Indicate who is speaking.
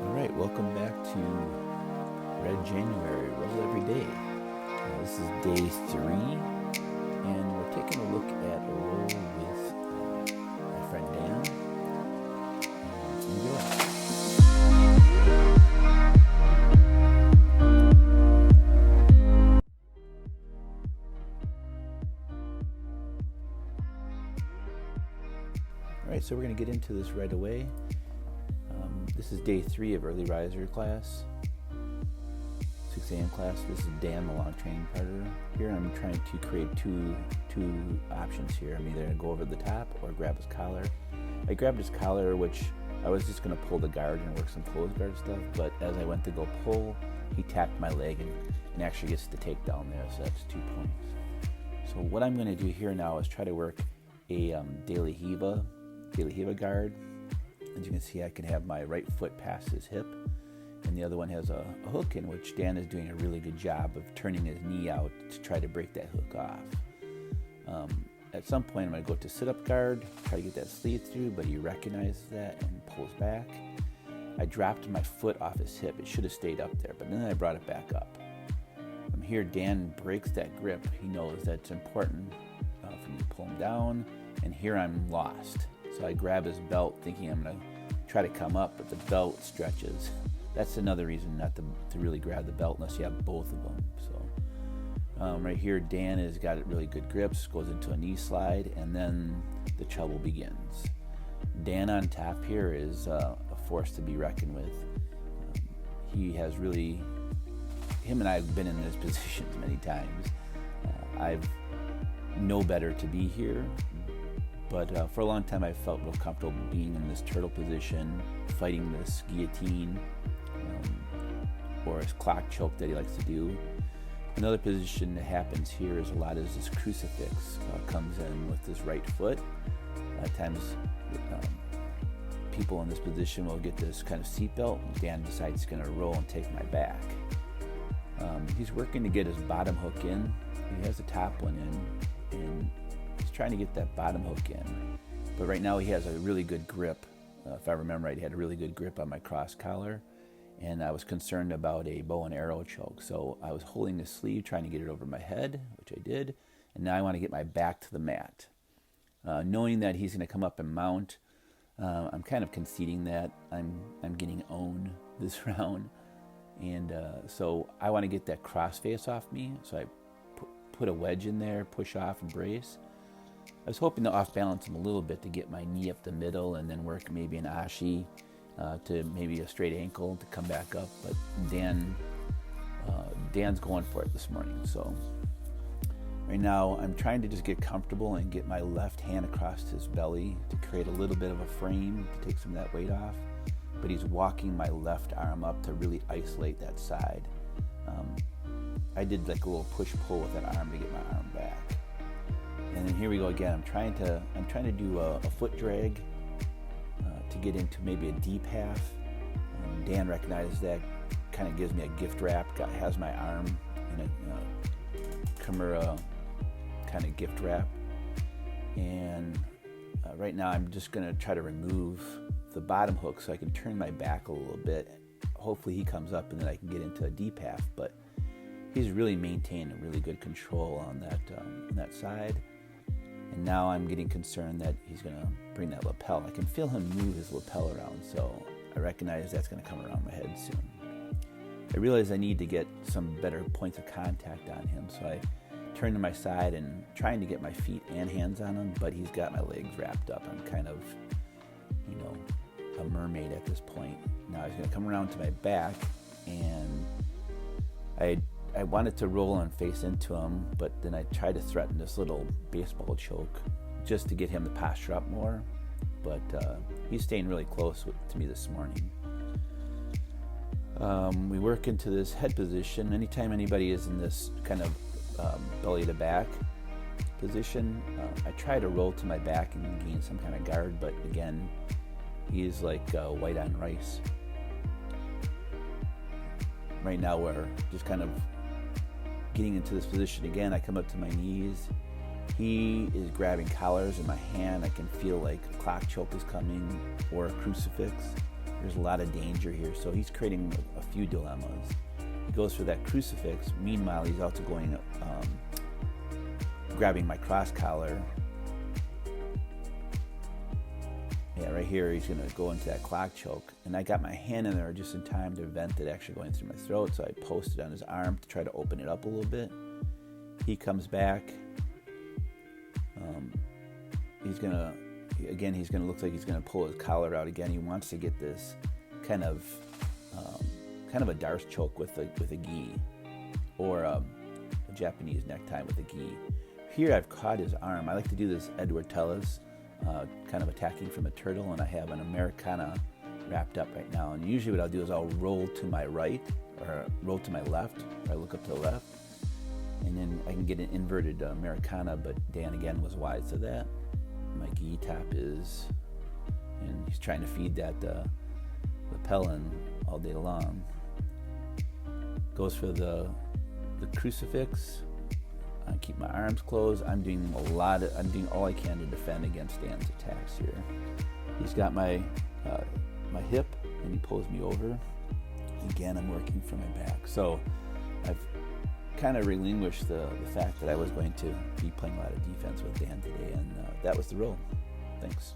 Speaker 1: Alright, welcome back to Red January, Roll Every Day. This is day 3, and we're taking a look at a roll with my friend Dan. Enjoy. Alright, so we're going to get into this right away. This is day 3 of early riser class, 6 a.m. class. This is Dan, the long training partner. Here I'm trying to create two options here. I'm either going to go over the top or grab his collar. I grabbed his collar, which I was just going to pull the guard and work some closed guard stuff, but as I went to go pull, he tapped my leg and actually gets the takedown there, so that's 2 points. So what I'm going to do here now is try to work a daily hiva guard. As you can see, I can have my right foot past his hip, and the other one has a hook in, which Dan is doing a really good job of turning his knee out to try to break that hook off. At some point, I'm going to go to sit-up guard, try to get that sleeve through, but he recognizes that and pulls back. I dropped my foot off his hip. It should have stayed up there, but then I brought it back up. Here, Dan breaks that grip. He knows that it's important for me to pull him down, and here I'm lost. So I grab his belt thinking I'm going to try to come up, but the belt stretches. That's another reason not to really grab the belt unless you have both of them. So right here, Dan has got really good grips, goes into a knee slide, and then the trouble begins. Dan on top here is a force to be reckoned with. He has really, him and I have been in this position many times. I've know better to be here. But for a long time, I felt real comfortable being in this turtle position, fighting this guillotine or his clock choke that he likes to do. Another position that happens here is a lot is this crucifix comes in with this right foot. A lot of times, people in this position will get this kind of seatbelt, and Dan decides he's going to roll and take my back. He's working to get his bottom hook in. He has the top one in, and he's trying to get that bottom hook in, but right now he has a really good grip. If I remember right, he had a really good grip on my cross collar, and I was concerned about a bow and arrow choke. So I was holding his sleeve, trying to get it over my head, which I did, and now I want to get my back to the mat. Knowing that he's going to come up and mount, I'm kind of conceding that I'm getting owned this round, and so I want to get that cross face off me. So I put a wedge in there, push off and brace. I was hoping to off-balance him a little bit to get my knee up the middle and then work maybe an ashi to maybe a straight ankle to come back up. But Dan's going for it this morning. So right now I'm trying to just get comfortable and get my left hand across his belly to create a little bit of a frame to take some of that weight off. But he's walking my left arm up to really isolate that side. I did like a little push-pull with that arm to get my arm back. And then here we go again. I'm trying to do a foot drag to get into maybe a deep half. Dan recognizes that, kind of gives me a gift wrap. Has my arm in a Kimura kind of gift wrap. And right now I'm just going to try to remove the bottom hook so I can turn my back a little bit. Hopefully he comes up and then I can get into a deep half. But he's really maintained a really good control on that side. And now I'm getting concerned that he's going to bring that lapel. I can feel him move his lapel around, so I recognize that's going to come around my head soon. I realize I need to get some better points of contact on him, so I turn to my side and trying to get my feet and hands on him, but he's got my legs wrapped up. I'm kind of, a mermaid at this point. Now he's going to come around to my back, and I wanted to roll and face into him, but then I tried to threaten this little baseball choke just to get him to posture up more. But he's staying really close to me this morning. We work into this head position. Anytime anybody is in this kind of belly to back position, I try to roll to my back and gain some kind of guard, but again, he is like white on rice. Right now we're just kind of getting into this position again. I come up to my knees He is grabbing collars in my hand. I can feel like a clock choke is coming or a crucifix. There's a lot of danger here. So he's creating a few dilemmas. He goes for that crucifix. Meanwhile, he's also going, grabbing my cross collar. Yeah, right here, he's going to go into that clock choke. And I got my hand in there just in time to prevent it actually going through my throat. So I posted on his arm to try to open it up a little bit. He comes back. He's going to look like he's going to pull his collar out again. He wants to get this kind of a Darce choke with a gi, or a Japanese necktie with a gi. Here I've caught his arm. I like to do this Edward Tellez, kind of attacking from a turtle, and I have an Americana wrapped up right now. And usually what I'll do is I'll roll to my right or roll to my left, or I look up to the left, and then I can get an inverted Americana, but Dan again was wise to that. My gi top is, and he's trying to feed that lapel in all day long. Goes for the crucifix. I keep my arms closed. I'm doing all I can to defend against Dan's attacks here. He's got my hip, and he pulls me over. Again, I'm working from my back. So I've kind of relinquished the fact that I was going to be playing a lot of defense with Dan today, and that was the role. Thanks.